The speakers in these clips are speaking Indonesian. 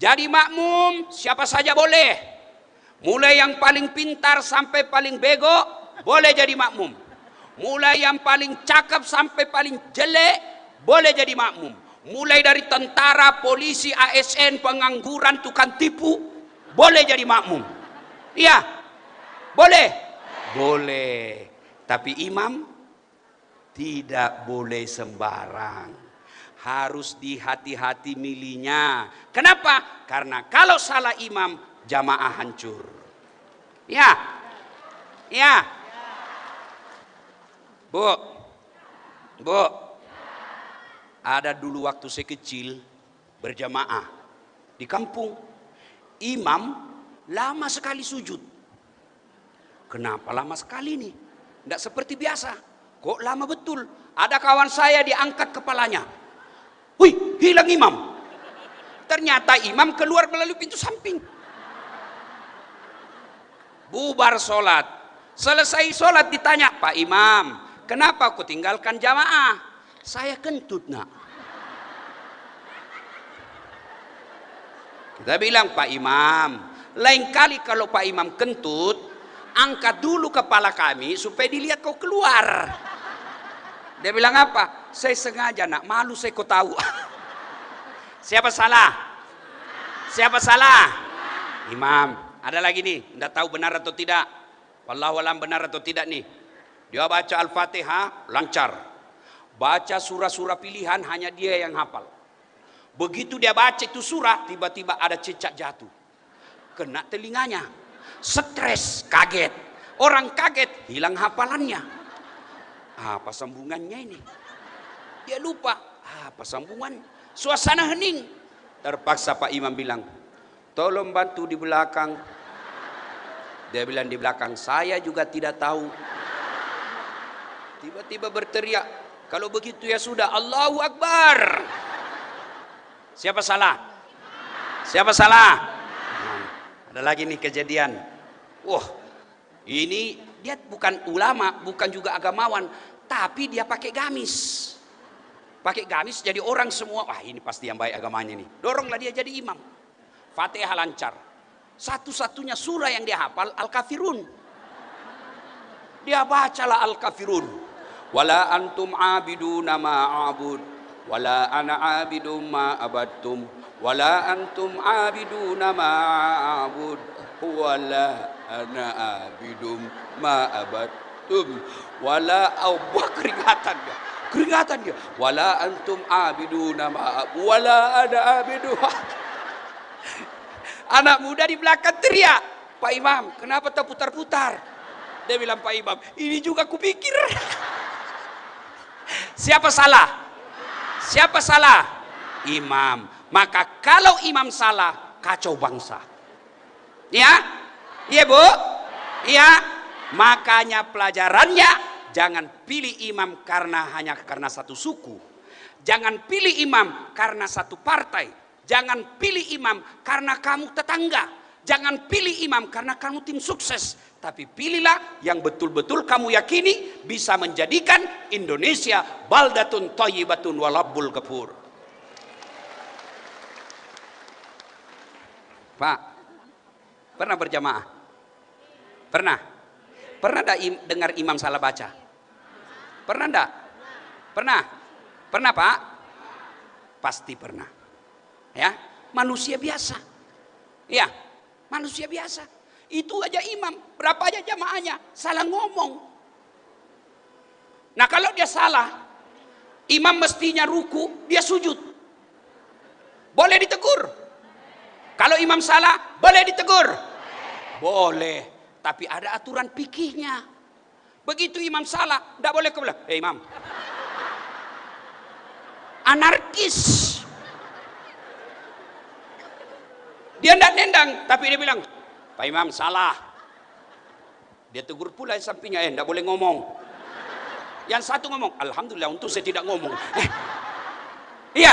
Jadi makmum siapa saja boleh. Mulai yang paling pintar sampai paling bego boleh jadi makmum. Mulai yang paling cakep sampai paling jelek boleh jadi makmum. Mulai dari tentara, polisi, ASN, pengangguran, tukang tipu boleh jadi makmum. Iya, boleh? Boleh. Tapi imam tidak boleh sembarang. Harus dihati-hati milihnya. Kenapa? Karena kalau salah imam, jamaah hancur. Ya. Ya. Bu. Ada dulu waktu saya kecil berjamaah di kampung. Imam lama sekali sujud. Kenapa lama sekali nih? Tidak seperti biasa. Kok lama betul? Ada kawan saya diangkat kepalanya. Wih, hilang imam. Ternyata imam keluar melalui pintu samping. Bubar sholat. Selesai sholat ditanya, Pak Imam, kenapa kau tinggalkan jamaah? Saya kentut nak. Kita bilang, Pak Imam, lain kali kalau Pak Imam kentut, angkat dulu kepala kami supaya dilihat kau keluar. Dia bilang apa? Saya sengaja nak, malu saya kau tahu. Siapa salah? Siapa salah? Imam. Ada lagi nih, tidak tahu benar atau tidak. Wallahu alam benar atau tidak nih. Dia baca Al-Fatihah lancar. Baca surah-surah pilihan hanya dia yang hafal. Begitu dia baca itu surah, tiba-tiba ada cicak jatuh. Kena telinganya. Stres, kaget. Orang kaget, hilang hafalannya. Apa sambungannya ini? Dia lupa. Apa sambungan? Suasana hening. Terpaksa Pak Imam bilang, tolong bantu di belakang. Dia bilang di belakang, saya juga tidak tahu. Tiba-tiba berteriak, kalau begitu ya sudah, Allahu Akbar. Siapa salah? Siapa salah? Ada lagi nih kejadian. Wah, ini dia bukan ulama, bukan juga agamawan, tapi dia pakai gamis. Pakai gamis jadi orang semua, wah ini pasti yang baik agamanya nih. Doronglah dia jadi imam. Fatihah lancar. Satu-satunya surah yang dia hafal Al-Kafirun. Dia bacalah Al-Kafirun. Wala antum abiduna ma a'bud, wala ana abidum ma abadtum, wala antum abiduna ma a'bud, wala ana abidum ma abadtum, wala keringatan dia. Keringatan dia. Wala antum abiduna ma, wala ana abidu. Anak muda di belakang teriak, Pak Imam, kenapa tak putar-putar? Dia bilang, Pak Imam, ini juga kupikir. Siapa salah? Siapa salah? Imam. Maka kalau imam salah, kacau bangsa. Ya? Iya Bu? Iya? Makanya pelajarannya, jangan pilih imam hanya karena satu suku. Jangan pilih imam karena satu partai. Jangan pilih imam karena kamu tetangga. Jangan pilih imam karena kamu tim sukses. Tapi pilihlah yang betul-betul kamu yakini bisa menjadikan Indonesia baldatun thayyibatun walabbul ghafur. Pak, pernah berjamaah? Pernah? Pernah enggak dengar imam salah baca? Pernah enggak? Pernah? Pernah Pak? Pasti pernah. Ya, manusia biasa. Ya, manusia biasa. Itu aja imam, berapa aja jamaahnya salah ngomong. Nah kalau dia salah, imam mestinya ruku, dia sujud. Boleh ditegur. Kalau imam salah, boleh ditegur. Boleh, tapi ada aturan fikihnya. Begitu imam salah, tidak boleh kau bilang, imam. Anarkis. Dia tidak nendang, tapi dia bilang, Pak Imam salah. Dia tegur pula yang sampingnya, tidak boleh ngomong. Yang satu ngomong, alhamdulillah untuk saya tidak ngomong. Iya.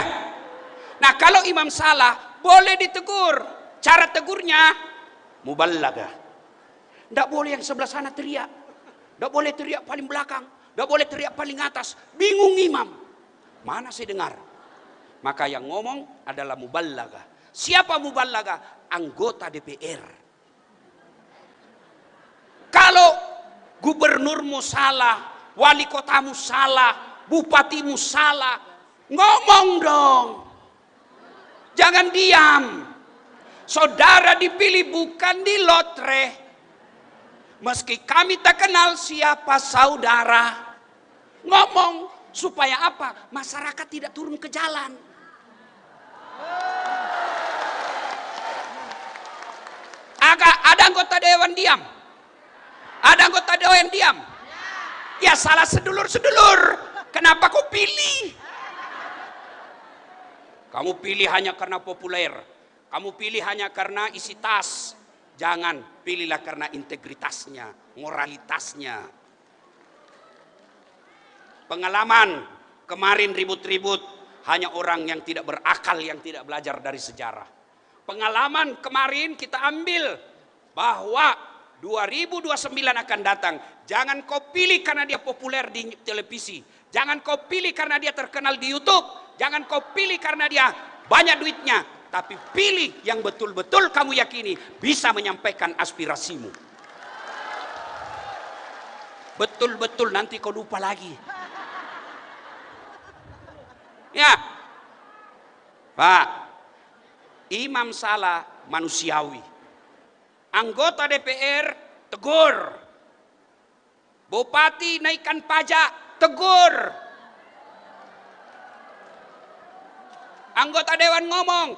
Nah kalau imam salah, boleh ditegur. Cara tegurnya, muballagah. Tidak boleh yang sebelah sana teriak. Tidak boleh teriak paling belakang. Tidak boleh teriak paling atas. Bingung imam. Mana saya dengar? Maka yang ngomong adalah muballagah. Siapa muballaga? Anggota DPR. Kalau gubernurmu salah, wali kotamu salah, bupatimu salah, ngomong dong. Jangan diam. Saudara dipilih bukan di lotre. Meski kami tak kenal siapa saudara. Ngomong supaya apa? Masyarakat tidak turun ke jalan. Ada anggota dewan diam? Ada anggota dewan diam? Ya salah sedulur-sedulur. Kenapa kau pilih? Kamu pilih hanya karena populer. Kamu pilih hanya karena isi tas. Jangan, pilihlah karena integritasnya, moralitasnya. Pengalaman kemarin ribut-ribut hanya orang yang tidak berakal, yang tidak belajar dari sejarah. Pengalaman kemarin kita ambil bahwa 2029 akan datang. Jangan kau pilih karena dia populer di televisi. Jangan kau pilih karena dia terkenal di YouTube. Jangan kau pilih karena dia banyak duitnya. Tapi pilih yang betul-betul kamu yakini bisa menyampaikan aspirasimu. Betul-betul nanti kau lupa lagi. Ya, Pak, imam salah manusiawi. Anggota DPR tegur. Bupati naikkan pajak, tegur. Anggota dewan ngomong,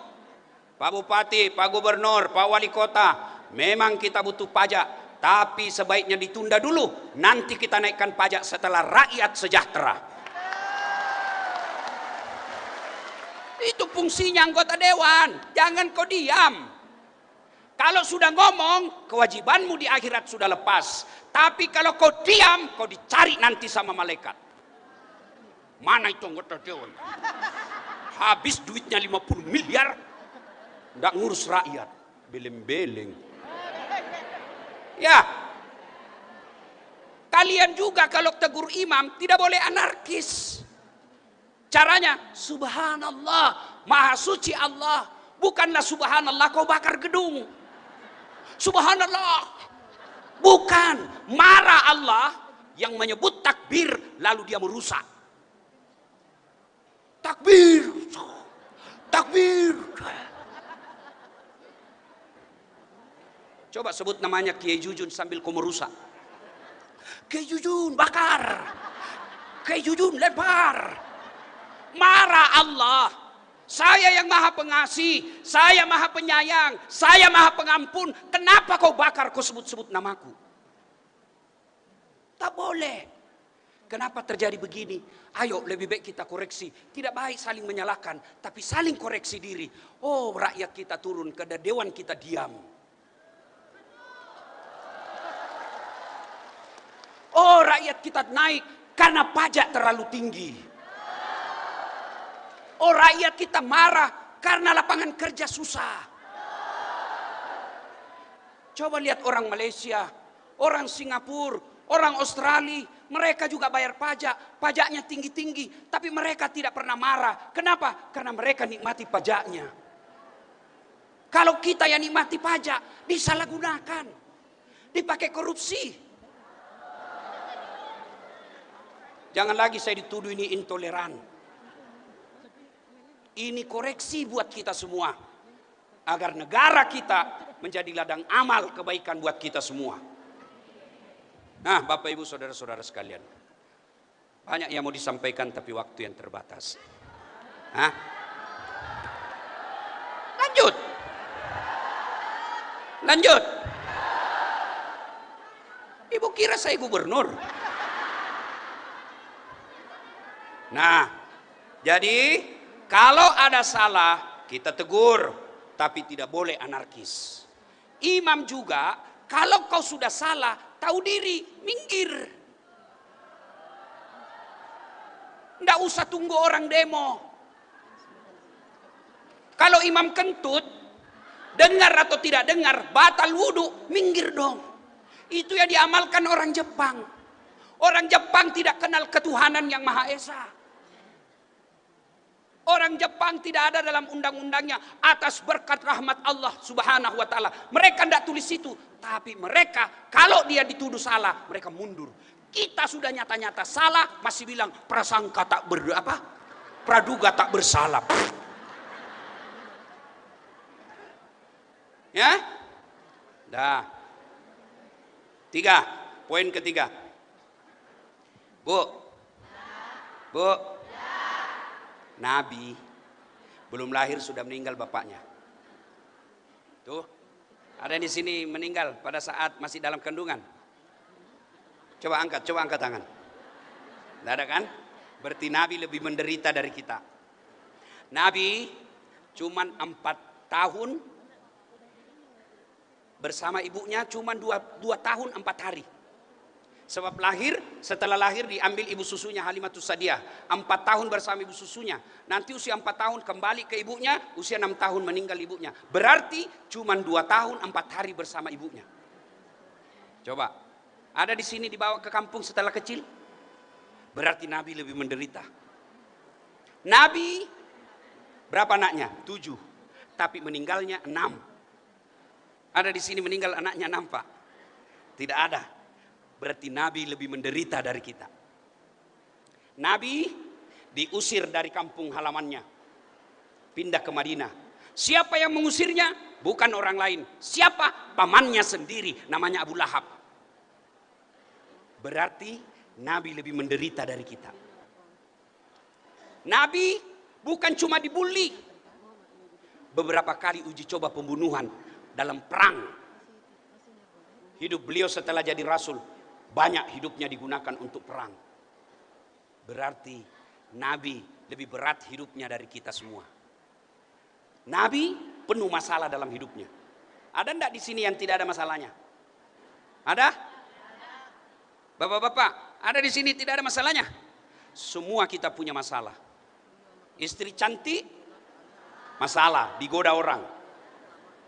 Pak Bupati, Pak Gubernur, Pak Wali Kota, memang kita butuh pajak, tapi sebaiknya ditunda dulu. Nanti kita naikkan pajak setelah rakyat sejahtera. Itu fungsinya anggota dewan. Jangan kau diam. Kalau sudah ngomong, kewajibanmu di akhirat sudah lepas. Tapi kalau kau diam, kau dicari nanti sama malaikat. Mana itu anggota dewan? Habis duitnya 50 miliar, nggak ngurus rakyat, beleng-beleng. Ya, kalian juga kalau tegur imam tidak boleh anarkis. Caranya, subhanallah, maha suci Allah. Bukanlah subhanallah kau bakar gedung. Subhanallah, bukan. Marah Allah yang menyebut takbir lalu dia merusak. Takbir, takbir. Coba sebut namanya Kiai Jujun sambil kau merusak. Kiai Jujun bakar, Kiai Jujun lempar. Marah Allah. Saya yang maha pengasih, saya maha penyayang, saya maha pengampun. Kenapa kau bakar, kau sebut-sebut namaku? Tak boleh. Kenapa terjadi begini? Ayo lebih baik kita koreksi. Tidak baik saling menyalahkan, tapi saling koreksi diri. Oh, rakyat kita turun, ke dewan kita diam. Oh, rakyat kita naik karena pajak terlalu tinggi. Oh, rakyat kita marah karena lapangan kerja susah. Coba lihat orang Malaysia, orang Singapura, orang Australia, mereka juga bayar pajak, pajaknya tinggi-tinggi, tapi mereka tidak pernah marah. Kenapa? Karena mereka nikmati pajaknya. Kalau kita yang nikmati pajak, disalahgunakan, dipakai korupsi. Jangan lagi saya dituduh ini intoleran. Ini koreksi buat kita semua, agar negara kita menjadi ladang amal kebaikan buat kita semua. Nah, Bapak Ibu saudara-saudara sekalian, banyak yang mau disampaikan tapi waktu yang terbatas. Hah? Lanjut. Lanjut. Ibu kira saya gubernur? Nah, jadi kalau ada salah kita tegur, tapi tidak boleh anarkis. Imam juga, kalau kau sudah salah, tahu diri, minggir. Nggak usah tunggu orang demo. Kalau imam kentut, dengar atau tidak dengar, batal wudhu, minggir dong. Itu yang diamalkan orang Jepang. Orang Jepang tidak kenal ketuhanan yang Maha Esa. Orang Jepang tidak ada dalam undang-undangnya atas berkat rahmat Allah Subhanahu wa taala. Mereka tidak tulis itu, tapi mereka kalau dia dituduh salah, mereka mundur. Kita sudah nyata-nyata salah, masih bilang prasangka tak praduga tak bersalah. Ya? Dah. 3, poin ketiga. Bu. Nabi belum lahir sudah meninggal bapaknya. Tuh, ada di sini meninggal pada saat masih dalam kandungan. Coba angkat tangan. Tidak ada kan? Berarti Nabi lebih menderita dari kita. Nabi cuman 4 tahun bersama ibunya, cuman 2 tahun 4 hari. Sebab setelah lahir diambil ibu susunya Halimatus Sadiah. 4 tahun bersama ibu susunya. Nanti usia 4 tahun kembali ke ibunya, usia 6 tahun meninggal ibunya. Berarti cuma 2 tahun 4 hari bersama ibunya. Coba, ada di sini dibawa ke kampung setelah kecil? Berarti Nabi lebih menderita. Nabi berapa anaknya? 7. Tapi meninggalnya 6. Ada di sini meninggal anaknya 6, Pak? Tidak ada. Berarti Nabi lebih menderita dari kita. Nabi diusir dari kampung halamannya, pindah ke Madinah. Siapa yang mengusirnya? Bukan orang lain. Siapa? Pamannya sendiri, namanya Abu Lahab. Berarti Nabi lebih menderita dari kita. Nabi bukan cuma dibully, beberapa kali uji coba pembunuhan dalam perang. Hidup beliau setelah jadi rasul, banyak hidupnya digunakan untuk perang. Berarti Nabi lebih berat hidupnya dari kita semua. Nabi penuh masalah dalam hidupnya. Ada enggak di sini yang tidak ada masalahnya? Ada? Bapak-bapak, ada di sini tidak ada masalahnya? Semua kita punya masalah. Istri cantik, masalah, digoda orang.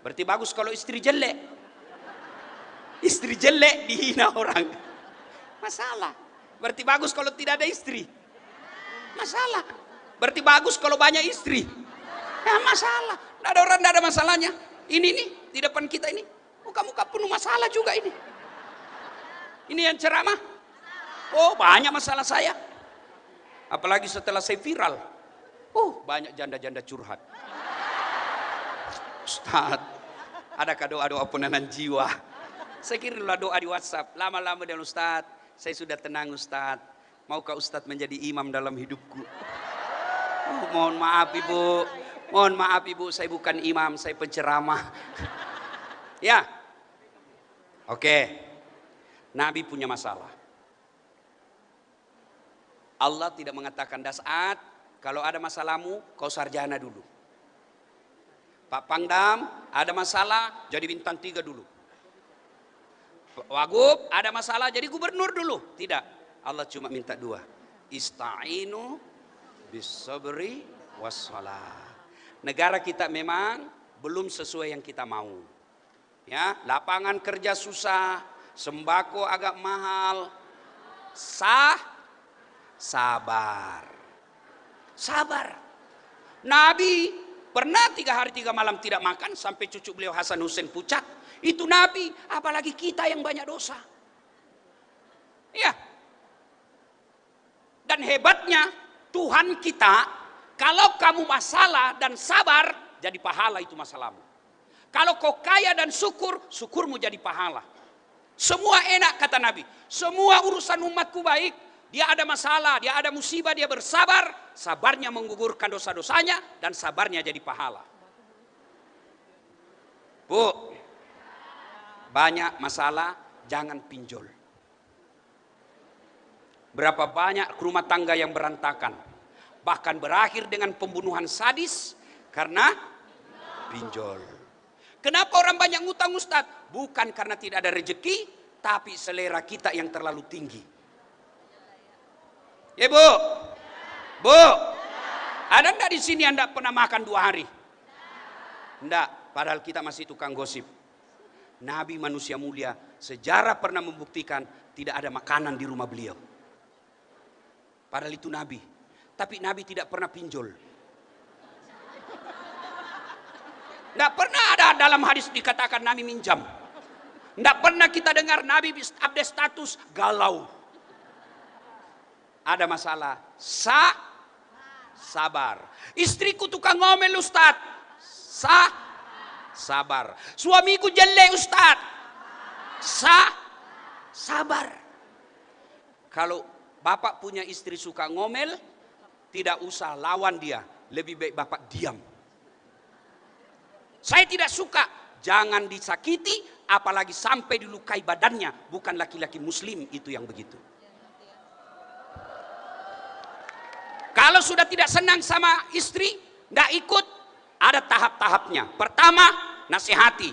Berarti bagus kalau istri jelek. Istri jelek dihina orang. Masalah. Berarti bagus kalau tidak ada istri. Masalah. Berarti bagus kalau banyak istri. Ya masalah. Tidak ada orang, tidak ada masalahnya. Ini nih di depan kita ini muka-muka penuh masalah juga ini. Ini yang ceramah. Oh, banyak masalah saya. Apalagi setelah saya viral. Oh, banyak janda-janda curhat. Ustaz, adakah doa-doa penahanan jiwa? Saya kirimlah doa di WhatsApp. Lama-lama dengan Ustaz, saya sudah tenang Ustaz. Maukah Ustaz menjadi imam dalam hidupku? Oh, mohon maaf Ibu. Mohon maaf Ibu, saya bukan imam, saya penceramah. Ya. Oke. Nabi punya masalah. Allah tidak mengatakan Das'at, kalau ada masalahmu kau sarjana dulu. Pak Pangdam ada masalah jadi bintang 3 dulu. Wagub ada masalah jadi gubernur dulu. Tidak, Allah cuma minta 2. Ista'inu bis-sabri was-shalah. Negara kita memang belum sesuai yang kita mau. Ya, lapangan kerja susah, sembako agak mahal. Sabar. Nabi pernah 3 hari 3 malam tidak makan sampai cucu beliau Hasan Hussein pucat. Itu Nabi, apalagi kita yang banyak dosa. Ya. Dan hebatnya Tuhan kita, kalau kamu masalah dan sabar, jadi pahala itu masalahmu. Kalau kau kaya dan syukur, syukurmu jadi pahala. Semua enak kata Nabi. Semua urusan umatku baik. Dia ada masalah, dia ada musibah, dia bersabar. Sabarnya menggugurkan dosa-dosanya dan sabarnya jadi pahala. Bu, banyak masalah, jangan pinjol. Berapa banyak rumah tangga yang berantakan. Bahkan berakhir dengan pembunuhan sadis karena pinjol. Kenapa orang banyak ngutang Ustaz? Bukan karena tidak ada rezeki, tapi selera kita yang terlalu tinggi. Ya Bu? Bu? Ada enggak di sini yang enggak pernah makan 2 hari? Enggak, padahal kita masih tukang gosip. Nabi manusia mulia, sejarah pernah membuktikan tidak ada makanan di rumah beliau. Padahal itu Nabi. Tapi Nabi tidak pernah pinjol. Tidak pernah ada dalam hadis dikatakan Nabi minjam. Tidak pernah kita dengar Nabi update status galau. Ada masalah, sabar. Istriku tukang ngomel Ustaz, sabar. Suamiku jelek Ustaz, sabar. Kalau bapak punya istri suka ngomel, tidak usah lawan dia, lebih baik bapak diam. Saya tidak suka, jangan disakiti, apalagi sampai dilukai badannya. Bukan laki-laki muslim itu yang begitu. Kalau sudah tidak senang sama istri, tidak ikut, ada tahap-tahapnya. Pertama, nasihati,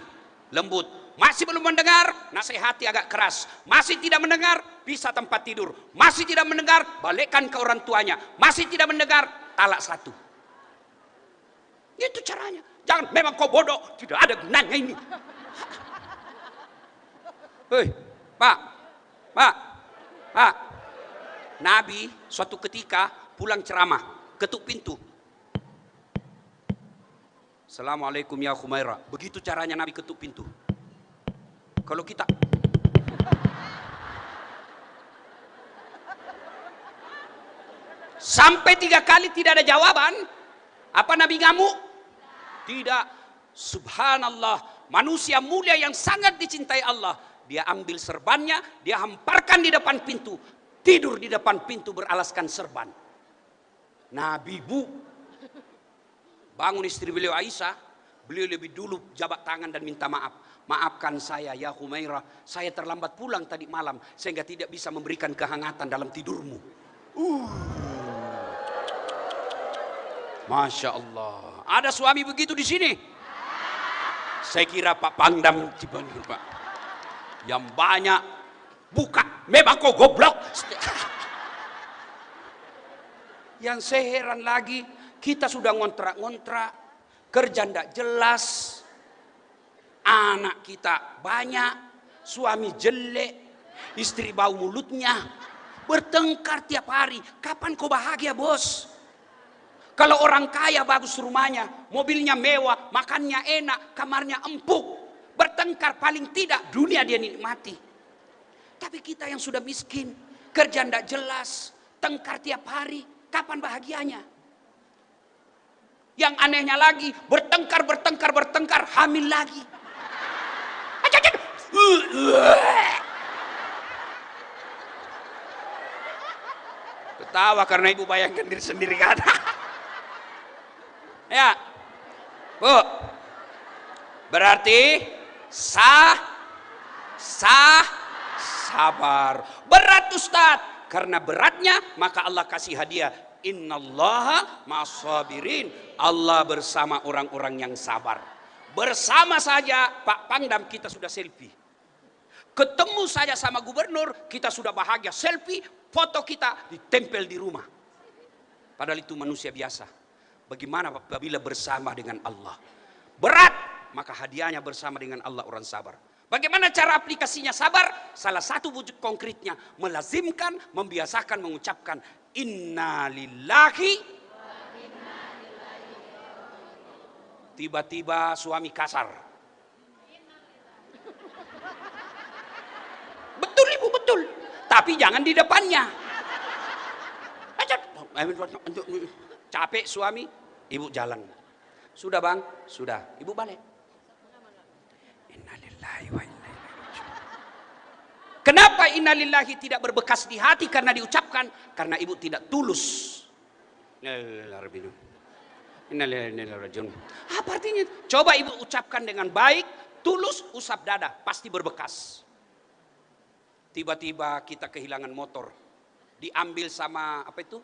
lembut. Masih belum mendengar, nasihati agak keras. Masih tidak mendengar, bisa tempat tidur. Masih tidak mendengar, balikkan ke orang tuanya. Masih tidak mendengar, talak 1. Itu caranya. Jangan, memang kau bodoh, tidak ada gunanya ini. Hei, Pak. Nabi suatu ketika pulang ceramah, ketuk pintu. Assalamualaikum ya Khumairah. Begitu caranya Nabi ketuk pintu. Kalau kita sampai 3 kali tidak ada jawaban, apa Nabi ngamuk? Tidak. Subhanallah, manusia mulia yang sangat dicintai Allah, dia ambil serbannya, dia hamparkan di depan pintu, tidur di depan pintu beralaskan serban. Nabi bangun istri beliau Aisyah, beliau lebih dulu jabat tangan dan minta maaf. Maafkan saya ya Humairah, saya terlambat pulang tadi malam sehingga tidak bisa memberikan kehangatan dalam tidurmu. Masya Allah. Ada suami begitu di sini? Saya kira Pak Pangdam Cibandung Pak. Yang banyak buka, memang kau goblok. Yang saya heran lagi, kita sudah ngontrak-ngontrak, kerja ndak jelas, anak kita banyak, suami jelek, istri bau mulutnya, bertengkar tiap hari. Kapan kau bahagia bos? Kalau orang kaya bagus rumahnya, mobilnya mewah, makannya enak, kamarnya empuk, bertengkar paling tidak dunia dia nikmati. Tapi kita yang sudah miskin, kerja ndak jelas, tengkar tiap hari, kapan bahagianya? Yang anehnya lagi, bertengkar, hamil lagi. Ketawa karena ibu bayangkan diri sendiri kan. Ya, Bu. Berarti sabar. Berat Ustaz. Karena beratnya maka Allah kasih hadiah. Innallaha ma'as-sabirin. Allah bersama orang-orang yang sabar. Bersama saja Pak Pangdam kita sudah selfie. Ketemu saja sama gubernur kita sudah bahagia. Selfie, foto kita ditempel di rumah. Padahal itu manusia biasa. Bagaimana apabila bersama dengan Allah? Berat, maka hadiahnya bersama dengan Allah orang sabar. Bagaimana cara aplikasinya sabar? Salah satu wujud konkretnya melazimkan, membiasakan mengucapkan inna lillahi. Tiba-tiba suami kasar. Betul ibu, betul. Tapi jangan di depannya. Capek suami, ibu jalan. Sudah bang, sudah. Ibu balik. Innalillahi wa inna ilaihi raji'un. Kenapa innalillahi tidak berbekas di hati karena diucapkan? Karena ibu tidak tulus. Innalillahi raji'un. Apa artinya? Coba ibu ucapkan dengan baik, tulus, usap dada, pasti berbekas. Tiba-tiba kita kehilangan motor, diambil sama apa itu?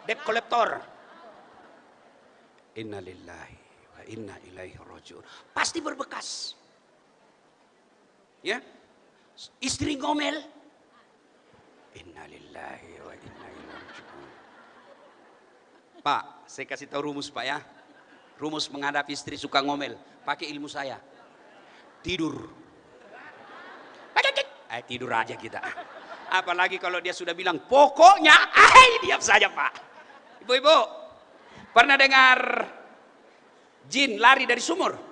Debt collector. Innalillahi wa inna ilaihi raji'un. Pasti berbekas. Ya. Istri ngomel. Innalillahi wa inna ilaihi raji'un. Pak, saya kasih tahu rumus Pak ya. Rumus menghadapi istri suka ngomel. Pakai ilmu saya. Tidur. Tidur aja kita. Apalagi kalau dia sudah bilang pokoknya, diam saja Pak. Ibu-ibu, pernah dengar Jin lari dari sumur.